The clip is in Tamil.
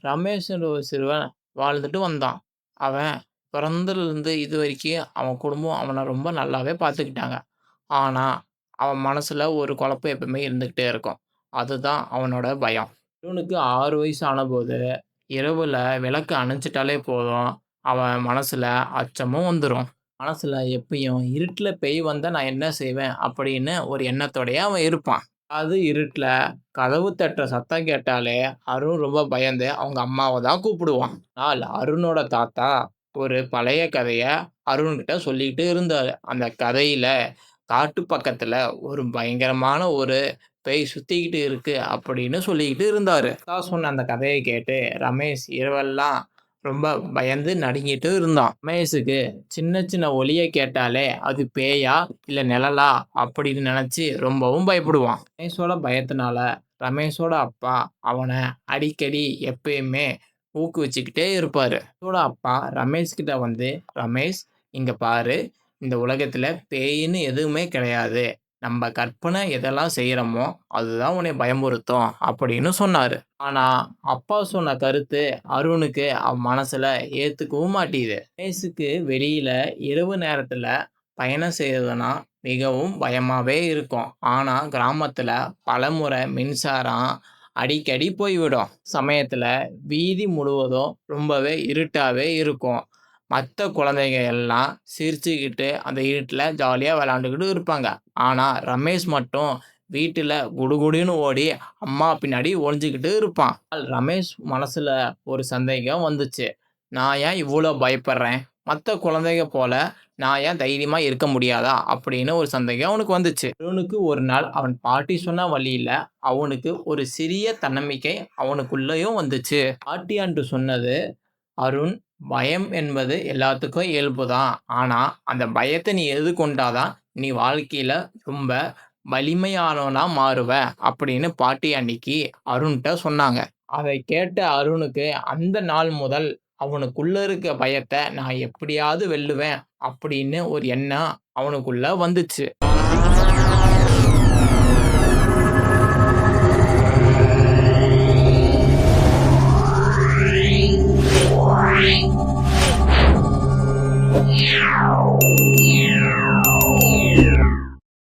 ரமேஷ்ன்ற ஒரு சிறுவன் வாழ்ந்துட்டு வந்தான். அவன் பிறந்ததிலிருந்து இதுவரைக்கும் அவன் குடும்பம் அவன ரொம்ப நல்லாவே பார்த்துக்கிட்டாங்க. ஆனா, அவன் மனசுல ஒரு குழப்பம் எப்பவுமே இருந்துகிட்டே இருக்கும். அதுதான் அவனோட பயம். இவனுக்கு 6 வயசு ஆனபோது, இரவுல விளக்க அணைச்சுட்டாலே போதும், அவன் மனசுல அச்சமும் வந்துரும். மனசுல எப்பயும் இருட்டுல பேய் வந்தா நான் என்ன செய்வேன்? அப்படின்னு ஒரு எண்ணத்தோடயே அவன் இருப்பான். அது இருட்டுல கதவு தட்டுற சத்தம் கேட்டாலே, அருண் ரொம்ப பயந்து அவங்க அம்மாவ தான் கூப்பிடுவான். அருணோட தாத்தா ஒரு பழைய கதைய அருண்கிட்ட சொல்லிட்டு இருந்தாரு. அந்த கதையில காட்டு பக்கத்துல ஒரு பயங்கரமான ஒரு பேய் சுத்திக்கிட்டு இருக்கு அப்படின்னு சொல்லிக்கிட்டு இருந்தாரு. தாத்தா சொன்ன அந்த கதைய கேட்டு ரமேஷ் இரவெல்லாம் ரொம்ப பயந்து நடுங்கிட்டு இருந்தான். ரமேஷுக்கு சின்ன சின்ன ஒலிய கேட்டாலே அது பேயா இல்ல நிழலா அப்படின்னு நினைச்சு ரொம்பவும் பயப்படுவான். ரமேஷோட பயத்தினால ரமேஷோட அப்பா அவன அடிக்கடி எப்பயுமே ஊக்குவிச்சுக்கிட்டே இருப்பாரு. ரமேஷோட அப்பா ரமேஷ் கிட்ட வந்து, "ரமேஷ், இங்க பாரு, இந்த உலகத்துல பேயின்னு எதுவுமே கிடையாது. நம்ப கற்பனை எதெல்லாம் செய்றோமோ, அதுதான் உன்னைய பயமுறுத்தும்." அப்படின்னு சொன்னாரு. ஆனா, அப்பா சொன்ன கருத்து அருணுக்கு அவன் மனசுல ஏத்துக்கவும் மாட்டீது. ரமேஷுக்கு வெளியில இரவு நேரத்துல பயணம் செய்றதுன்னா மிகவும் பயமாவே இருக்கும். ஆனா, கிராமத்துல பலமுறை மின்சாரம் அடிக்கடி போய்விடும். சமயத்துல வீதி முழுவதும் ரொம்பவே இருட்டாவே இருக்கும். மத்த குழந்தைங்க எல்லாம் சிரிச்சுக்கிட்டு அந்த இருட்டுல ஜாலியா விளையாண்டுக்கிட்டு இருப்பாங்க. ஆனா, ரமேஷ் மட்டும் வீட்டுல குடுகுடுன்னு ஓடி அம்மா பின்னாடி ஒளிஞ்சுகிட்டு இருப்பான். ரமேஷ் மனசுல ஒரு சந்தேகம் வந்துச்சு. நான் ஏன் இவ்ளோ பயப்படுறேன்? மத்த குழந்தைங்க போல நான் ஏன் தைரியமா இருக்க முடியாதா? அப்படின்னு ஒரு சந்தேகம் அவனுக்கு வந்துச்சு. அவனுக்கு ஒரு நாள் அவன் பாட்டி சொன்ன வழியில அவனுக்கு ஒரு சிறிய தன்னம்பிக்கை அவனுக்குள்ளயும் வந்துச்சு. பாட்டி அன்று சொன்னது, "அருண், பயம் என்பது எல்லாத்துக்கும் இயல்பு தான். ஆனா, அந்த பயத்த நீ எதிர்கொண்டா தான், நீ வாழ்க்கையில ரொம்ப வலிமையானவனா மாறுவ." அப்படின்னு பாட்டி அன்னைக்கு அருண்ட்ட சொன்னாங்க. அதை கேட்ட அருணுக்கு அந்த நாள் முதல் அவனுக்குள்ள இருக்க பயத்த நான் எப்படியாவது வெல்லுவேன் அப்படின்னு ஒரு எண்ணம் அவனுக்குள்ள வந்துச்சு.